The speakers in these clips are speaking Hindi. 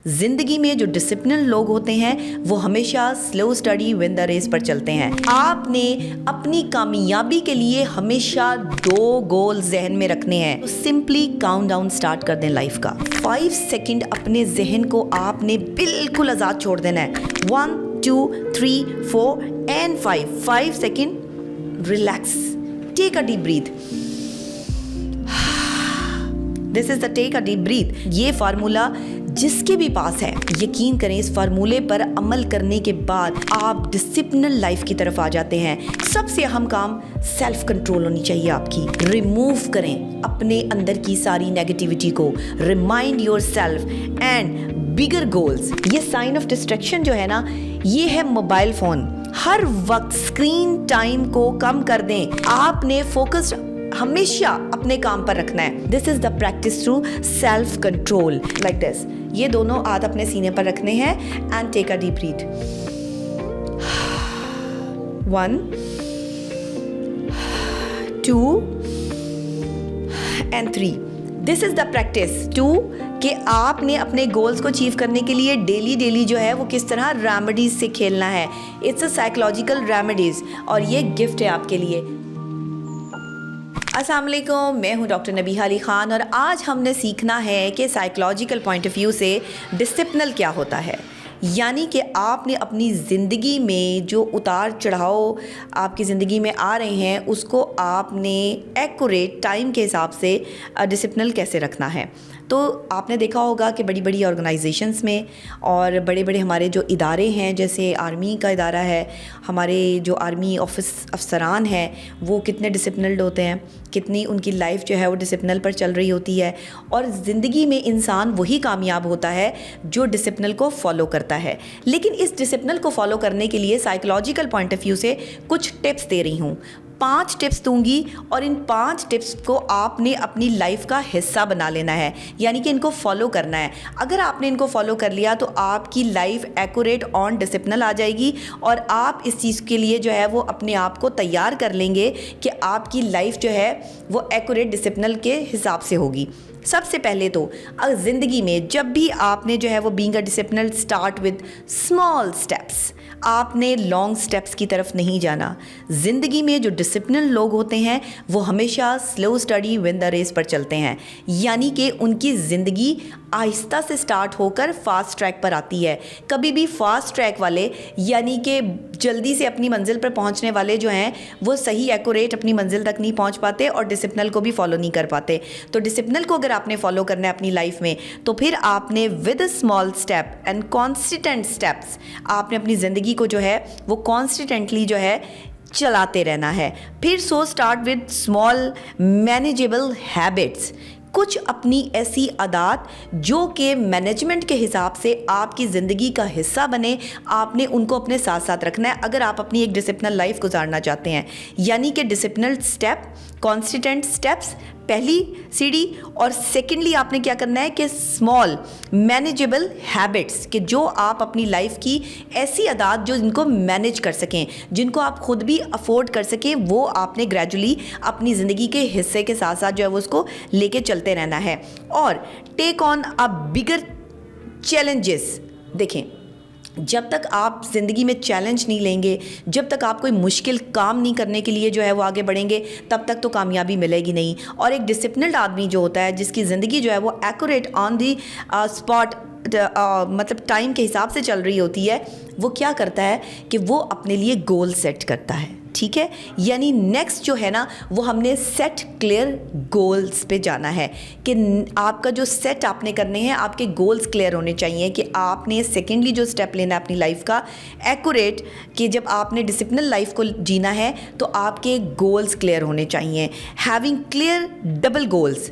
जिंदगी में जो डिसिप्लिन लोग होते हैं वो हमेशा slow study win the race पर चलते हैं। आपने अपनी कामयाबी के लिए हमेशा 2 गोल जहन में रखने हैं। तो सिंपली काउंट डाउन स्टार्ट कर दें लाइफ का। 5 सेकंड अपने जहन को आपने बिल्कुल आजाद छोड़ देना है। 1 2 3 4 and 5 second relax, take a deep breath. This is the take a deep breath. ये फार्मूला जिसके भी पास है, यकीन करें इस फार्मूले पर अमल करने के बाद आप डिसिप्लिन लाइफ की तरफ आ जाते हैं। सबसे अहम काम सेल्फ कंट्रोल होनी चाहिए आपकी। रिमूव करें अपने अंदर की सारी नेगेटिविटी को। Remind your self and bigger goals. ये साइन ऑफ डिस्ट्रैक्शन जो है ना, ये है मोबाइल फोन। हर वक्त स्क्रीन टाइम को कम कर दें। आपने फोकस हमेशा अपने काम पर रखना है। This is the practice through self control. Like this, ये दोनों हाथ अपने सीने पर रखने हैं and take a deep breath. 1 2 and 3। This is the practice 2 कि आपने अपने गोल्स को अचीव करने के लिए डेली जो है वो किस तरह रेमेडीज से खेलना है। इट्स अ साइकोलॉजिकल रेमेडीज और ये गिफ्ट है आपके लिए। अस्सलाम वालेकुम, मैं हूं डॉक्टर नबीहा अली ख़ान और आज हमने सीखना है कि साइकोलॉजिकल पॉइंट ऑफ व्यू से डिसिप्लिन क्या होता है। यानी कि आपने अपनी ज़िंदगी में जो उतार चढ़ाव आपकी ज़िंदगी में आ रहे हैं उसको आपने एक्यूरेट टाइम के हिसाब से डिसिप्लिन कैसे रखना है। तो आपने देखा होगा कि बड़ी बड़ी ऑर्गेनाइजेशंस में और बड़े बड़े हमारे जो इदारे हैं, जैसे आर्मी का इदारा है, हमारे जो आर्मी ऑफिस अफसरान हैं वो कितने डिसिप्लिन्ड होते हैं, कितनी उनकी लाइफ जो है वो डिसिप्लिन पर चल रही होती है। और ज़िंदगी में इंसान वही कामयाब होता है जो डिसिप्लिन को फॉलो करता है। लेकिन इस डिसिप्लिन को फॉलो करने के लिए साइकोलॉजिकल पॉइंट ऑफ व्यू से कुछ टिप्स दे रही हूँ। 5 टिप्स दूंगी और इन 5 टिप्स को आपने अपनी लाइफ का हिस्सा बना लेना है, यानी कि इनको फॉलो करना है। अगर आपने इनको फॉलो कर लिया तो आपकी लाइफ एक्यूरेट ऑन डिसिप्लिन आ जाएगी और आप इस चीज़ के लिए जो है वो अपने आप को तैयार कर लेंगे कि आपकी लाइफ जो है वो एक्यूरेट डिसिप्लिन के हिसाब से होगी। सबसे पहले तो ज़िंदगी में जब भी आपने जो है वो being a discipline, start with small steps. आपने लॉन्ग स्टेप्स की तरफ नहीं जाना। ज़िंदगी में जो डिसिप्लिन लोग होते हैं वो हमेशा slow study win the race पर चलते हैं, यानी कि उनकी ज़िंदगी आहिस्ता से स्टार्ट होकर फास्ट ट्रैक पर आती है। कभी भी फास्ट ट्रैक वाले, यानी कि जल्दी से अपनी मंजिल पर पहुंचने वाले जो हैं वो सही एक्यूरेट अपनी मंजिल तक नहीं पहुंच पाते और डिसिप्लिन को भी फॉलो नहीं कर पाते। तो डिसिप्लिन को अगर आपने फॉलो करना है अपनी लाइफ में तो फिर आपने with small step and consistent steps आपने अपनी ज़िंदगी को जो है वो कॉन्सिस्टेंटली जो है चलाते रहना है। फिर start with small manageable habits. कुछ अपनी ऐसी आदत जो कि मैनेजमेंट के हिसाब से आपकी ज़िंदगी का हिस्सा बने, आपने उनको अपने साथ साथ रखना है अगर आप अपनी एक डिसिप्लिन लाइफ गुजारना चाहते हैं। यानी कि डिसिप्लिन स्टेप, कॉन्सिस्टेंट स्टेप्स पहली सीढ़ी, और सेकेंडली आपने क्या करना है कि स्मॉल मैनेजेबल हैबिट्स, कि जो आप अपनी लाइफ की ऐसी आदत जो इनको मैनेज कर सकें, जिनको आप खुद भी अफोर्ड कर सकें, वो आपने ग्रेजुअली अपनी ज़िंदगी के हिस्से के साथ साथ जो है वो उसको लेके चलते रहना है। और take on a bigger challenges. देखें, जब तक आप ज़िंदगी में चैलेंज नहीं लेंगे, जब तक आप कोई मुश्किल काम नहीं करने के लिए जो है वो आगे बढ़ेंगे, तब तक तो कामयाबी मिलेगी नहीं। और एक डिसिप्लिन्ड आदमी जो होता है, जिसकी ज़िंदगी जो है वो एक्यूरेट ऑन दी स्पॉट मतलब टाइम के हिसाब से चल रही होती है, वो क्या करता है कि वो अपने लिए गोल सेट करता है। ठीक है, यानी नेक्स्ट जो है ना वो हमने सेट क्लियर गोल्स पे जाना है कि आपका जो सेट आपने करने हैं, आपके गोल्स क्लियर होने चाहिए कि आपने सेकेंडली जो स्टेप लेना है अपनी लाइफ का एक्यूरेट, कि जब आपने डिसिप्लिन लाइफ को जीना है तो आपके गोल्स क्लियर होने चाहिए। Having clear double goals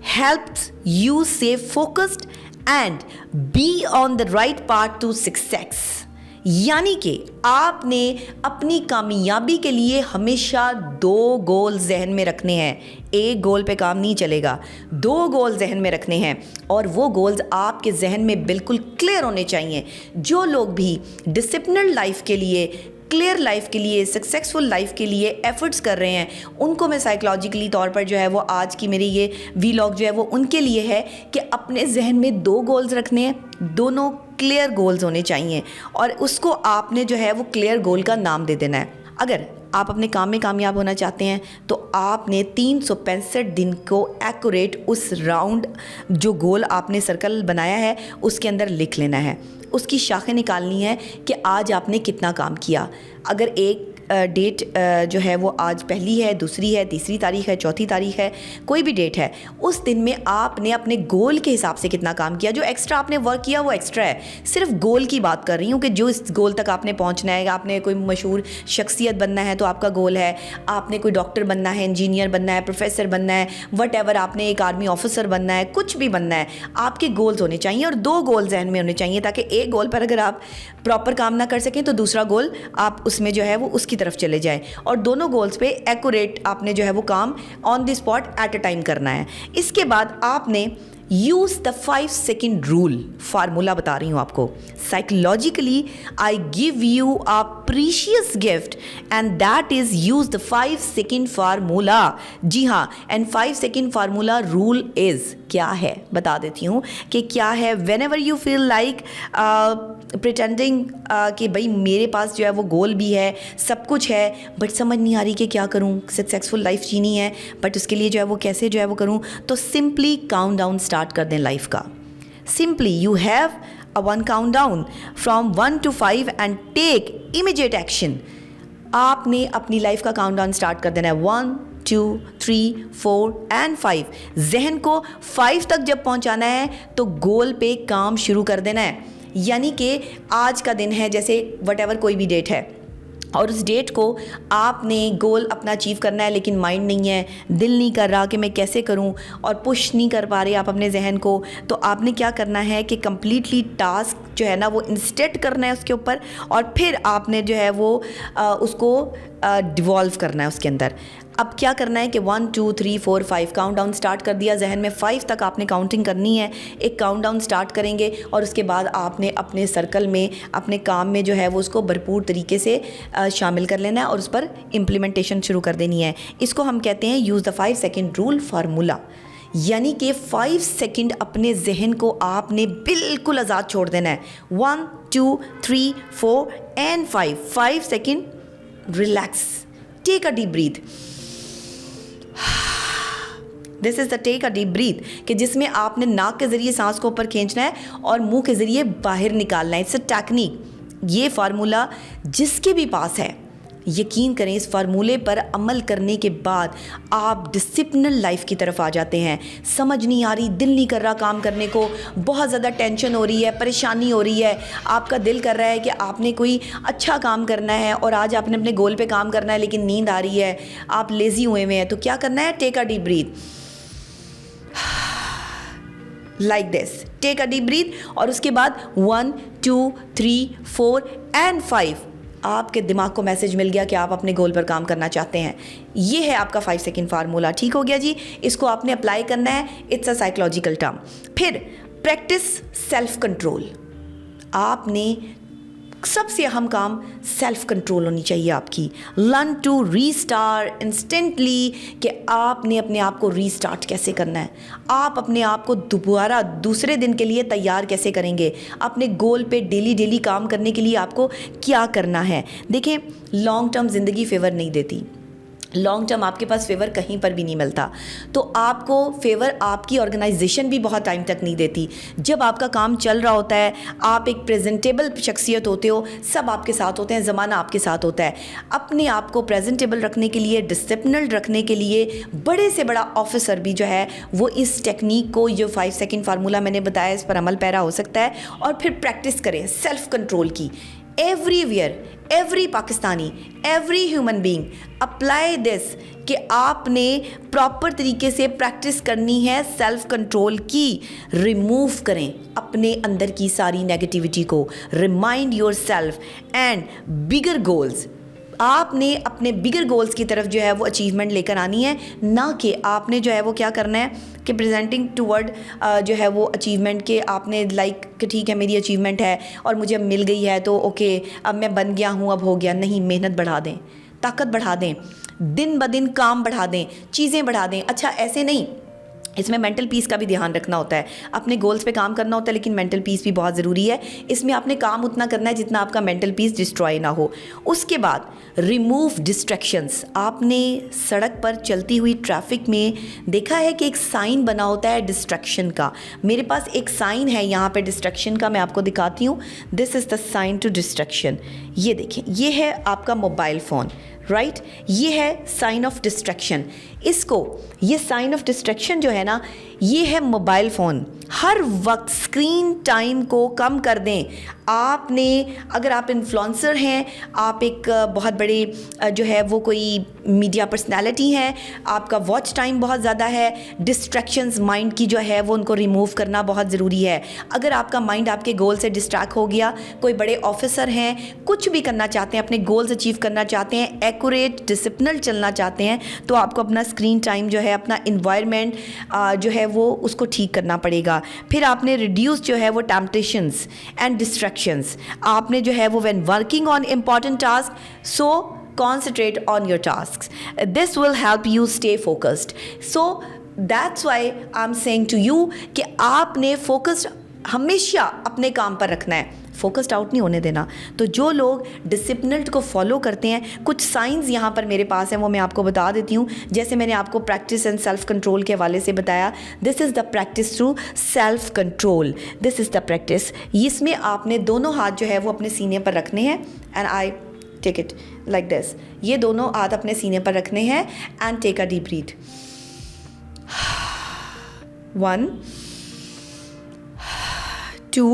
helps you stay focused and be on the right path to success. यानी कि आपने अपनी कामयाबी के लिए हमेशा 2 गोल जहन में रखने हैं। एक गोल पे काम नहीं चलेगा, 2 गोल जहन में रखने हैं और वो गोल्स आपके जहन में बिल्कुल क्लियर होने चाहिए। जो लोग भी डिसिप्लिन्ड लाइफ के लिए क्लियर लाइफ के लिए, सक्सेसफुल लाइफ के लिए एफर्ट्स कर रहे हैं, उनको मैं साइकोलॉजिकली तौर पर जो है वो आज की मेरी ये वीलॉग जो है वो उनके लिए है कि अपने जहन में 2 गोल्स रखने हैं, दोनों क्लियर गोल्स होने चाहिए और उसको आपने जो है वो क्लियर गोल का नाम दे देना है। अगर आप अपने काम में कामयाब होना चाहते हैं तो आपने 365 दिन को एक्यूरेट उस राउंड जो गोल आपने सर्कल बनाया है उसके अंदर लिख लेना है। उसकी शाखें निकालनी है कि आज आपने कितना काम किया। अगर एक डेट जो है वो आज पहली है, दूसरी है, तीसरी तारीख है, चौथी तारीख है, कोई भी डेट है, उस दिन में आपने अपने गोल के हिसाब से कितना काम किया। जो एक्स्ट्रा आपने वर्क किया वो एक्स्ट्रा है, सिर्फ गोल की बात कर रही हूँ कि जो इस गोल तक आपने पहुँचना है। आपने कोई मशहूर शख्सियत बनना है तो आपका गोल है, आपने कोई डॉक्टर बनना है, इंजीनियर बनना है, प्रोफेसर बनना है, वट आपने एक आर्मी ऑफिसर बनना है, कुछ भी बनना है, आपके गोल्स होने चाहिए और 2 गोल जहन में होने चाहिए ताकि एक गोल पर अगर आप प्रॉपर काम ना कर सकें तो दूसरा गोल आप उसमें जो है वो उसकी तरफ चले जाएं और दोनों गोल्स पे एक्यूरेट आपने जो है वो काम on the spot at a time करना है। इसके बाद आपने use the 5 second rule, formula बता रही हूँ आपको। Psychologically I give you a precious gift and that is use the 5 second formula. जी हाँ, and 5 second formula rule is क्या है बता देती हूँ कि क्या है। Whenever you feel like pretending कि भाई मेरे पास जो है वो गोल भी है, सब कुछ है, बट समझ नहीं आ रही कि क्या करूँ, सक्सेसफुल लाइफ जीनी है बट उसके लिए जो है वो कैसे जो है वो करूँ, तो सिंपली काउंट डाउन स्टार्ट कर दें लाइफ का। Simply you have a 1 count down from 1 to 5 and take immediate action. आपने अपनी लाइफ का काउंट डाउन स्टार्ट कर देना है 1 2 3 4 एंड 5। जहन को 5 तक जब पहुंचाना है तो गोल पे काम शुरू कर देना है। यानी कि आज का दिन है, जैसे वट कोई भी डेट है और उस डेट को आपने गोल अपना अचीव करना है, लेकिन माइंड नहीं है, दिल नहीं कर रहा कि मैं कैसे करूं और पुश नहीं कर पा रहे आप अपने जहन को, तो आपने क्या करना है कि कम्प्लीटली टास्क जो है ना वो इंस्टेट करना है उसके ऊपर और फिर आपने जो है वो उसको डिवॉल्व करना है उसके अंदर। अब क्या करना है कि 1 2 3 4 5 काउंट डाउन स्टार्ट कर दिया, जहन में 5 तक आपने काउंटिंग करनी है। एक काउंट डाउन स्टार्ट करेंगे और उसके बाद आपने अपने सर्कल में, अपने काम में जो है वो उसको भरपूर तरीके से शामिल कर लेना है और उस पर इम्प्लीमेंटेशन शुरू कर देनी है। इसको हम कहते हैं use the 5 second rule formula. यानी कि 5 सेकेंड अपने जहन को आपने बिल्कुल आज़ाद छोड़ देना है। 1 2 3 4 and 5 second relax, take a deep breath. This is the take a deep breath कि जिसमें आपने नाक के ज़रिए सांस को ऊपर खींचना है और मुंह के ज़रिए बाहर निकालना है। It's a technique. ये फार्मूला जिसके भी पास है, यकीन करें इस फार्मूले पर अमल करने के बाद आप डिसिप्लिन लाइफ की तरफ आ जाते हैं। समझ नहीं आ रही, दिल नहीं कर रहा काम करने को, बहुत ज़्यादा टेंशन हो रही है, परेशानी हो रही है, आपका दिल कर रहा है कि आपने कोई अच्छा काम करना है और आज आपने अपने गोल पे काम करना है लेकिन नींद आ रही है, आप लेज़ी हुए हैं, तो क्या करना है? Take a deep breath like this, take a deep breath और उसके बाद 1 2 3 4 एंड 5 आपके दिमाग को मैसेज मिल गया कि आप अपने गोल पर काम करना चाहते हैं। ये है आपका 5 सेकेंड फार्मूला। ठीक हो गया जी, इसको आपने अप्लाई करना है। It's a psychological term. फिर प्रैक्टिस सेल्फ कंट्रोल। आपने सबसे अहम काम सेल्फ कंट्रोल होनी चाहिए आपकी। लर्न टू रीस्टार्ट इंस्टेंटली कि आपने अपने आप को रीस्टार्ट कैसे करना है, आप अपने आप को दोबारा दूसरे दिन के लिए तैयार कैसे करेंगे, अपने गोल पे डेली काम करने के लिए आपको क्या करना है। देखें, लॉन्ग टर्म ज़िंदगी फेवर नहीं देती, लॉन्ग टर्म आपके पास फेवर कहीं पर भी नहीं मिलता, तो आपको फेवर आपकी ऑर्गेनाइजेशन भी बहुत टाइम तक नहीं देती। जब आपका काम चल रहा होता है, आप एक प्रेजेंटेबल शख्सियत होते हो, सब आपके साथ होते हैं, ज़माना आपके साथ होता है। अपने आप को प्रेजेंटेबल रखने के लिए, डिसिप्लिन्ड रखने के लिए बड़े से बड़ा ऑफिसर भी जो है वो इस टेक्निक को, जो 5 सेकेंड फार्मूला मैंने बताया, इस पर अमल पैरा हो सकता है और फिर प्रैक्टिस करें सेल्फ कंट्रोल की। Everywhere, every Pakistani, every human being apply this कि आपने प्रॉपर तरीके से प्रैक्टिस करनी है सेल्फ कंट्रोल की। रिमूव करें अपने अंदर की सारी नेगेटिविटी को, remind your self and bigger goals. आपने अपने बिगर गोल्स की तरफ जो है वो अचीवमेंट लेकर आनी है, ना कि आपने जो है वो क्या करना है कि प्रेजेंटिंग टूवर्ड जो है वो अचीवमेंट के आपने लाइक कि ठीक है मेरी अचीवमेंट है और मुझे अब मिल गई है तो ओके अब मैं बन गया हूँ, अब हो गया। नहीं, मेहनत बढ़ा दें, ताकत बढ़ा दें, दिन ब दिन काम बढ़ा दें, चीज़ें बढ़ा दें। अच्छा, ऐसे नहीं, इसमें मेंटल पीस का भी ध्यान रखना होता है। अपने गोल्स पे काम करना होता है, लेकिन मेंटल पीस भी बहुत ज़रूरी है। इसमें आपने काम उतना करना है जितना आपका मेंटल पीस डिस्ट्रॉय ना हो। उसके बाद रिमूव डिस्ट्रैक्शंस। आपने सड़क पर चलती हुई ट्रैफिक में देखा है कि एक साइन बना होता है डिस्ट्रैक्शन का। मेरे पास एक साइन है यहाँ पे डिस्ट्रैक्शन का, मैं आपको दिखाती हूँ। This is the sign to distraction. ये देखें, ये है आपका मोबाइल फ़ोन, राइट? ये है साइन ऑफ डिस्ट्रैक्शन। इसको, ये साइन ऑफ डिस्ट्रैक्शन जो है ना, ये है मोबाइल फ़ोन। हर वक्त स्क्रीन टाइम को कम कर दें। आपने, अगर आप इन्फ्लुएंसर हैं, आप एक बहुत बड़े जो है वो कोई मीडिया पर्सनालिटी हैं, आपका वॉच टाइम बहुत ज़्यादा है, डिस्ट्रैक्शंस माइंड की जो है वो उनको रिमूव करना बहुत ज़रूरी है। अगर आपका माइंड आपके गोल से डिस्ट्रैक्ट हो गया, कोई बड़े ऑफिसर हैं, कुछ भी करना चाहते हैं, अपने गोल्स अचीव करना चाहते हैं, एक्यूरेट डिसिप्लिन चलना चाहते हैं, तो आपको अपना स्क्रीन टाइम जो है, अपना इन्वायरमेंट जो है वो उसको ठीक करना पड़ेगा। फिर आपने रिड्यूस जो है वो टेम्पटेशंस एंड डिस्ट्रैक्शंस। आपने जो है वो when working on important task, so concentrate on your tasks. This will help you stay focused. So that's why I'm saying to you कि आपने focused हमेशा अपने काम पर रखना है, फोकस्ड आउट नहीं होने देना। तो जो लोग डिसिप्लिन को फॉलो करते हैं, कुछ साइंस यहाँ पर मेरे पास हैं, वो मैं आपको बता देती हूँ। जैसे मैंने आपको प्रैक्टिस एंड सेल्फ कंट्रोल के हवाले से बताया, this is the practice through self control. This is the practice. इसमें आपने दोनों हाथ जो है वो अपने सीने पर रखने हैं, and I take it like this. ये दोनों हाथ अपने सीने पर रखने हैं and take a deep breath. 1 2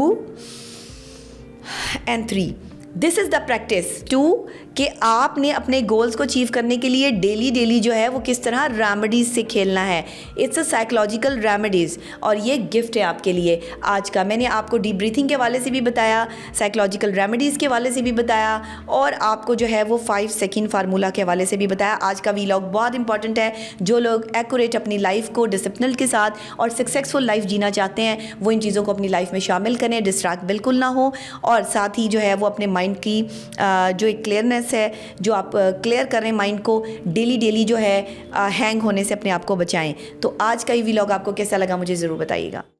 and 3. This is the practice 2 कि आपने अपने गोल्स को अचीव करने के लिए डेली जो है वो किस तरह रेमेडीज़ से खेलना है। इट्स अ साइकोलॉजिकल रेमेडीज़, और ये गिफ्ट है आपके लिए आज का। मैंने आपको डीप ब्रीथिंग के हवाले से भी बताया, साइकोलॉजिकल रेमेडीज़ के हवाले से भी बताया, और आपको जो है वो 5 सेकंड फार्मूला के हवाले से भी बताया। आज का वीलॉग बहुत इंपॉर्टेंट है। जो लोग एक्यूरेट अपनी लाइफ को डिसिप्लिन के साथ और सक्सेसफुल लाइफ जीना चाहते हैं, वो इन चीज़ों को अपनी लाइफ में शामिल करें, डिस्ट्रैक्ट बिल्कुल ना हो, और साथ ही जो है वो अपने माइंड की जो एक क्लियरनेस है, जो आप क्लियर कर रहे हैं माइंड को, डेली जो है हैंग होने से अपने आप को बचाएं। तो आज का ये व्लॉग आपको कैसा लगा मुझे ज़रूर बताइएगा।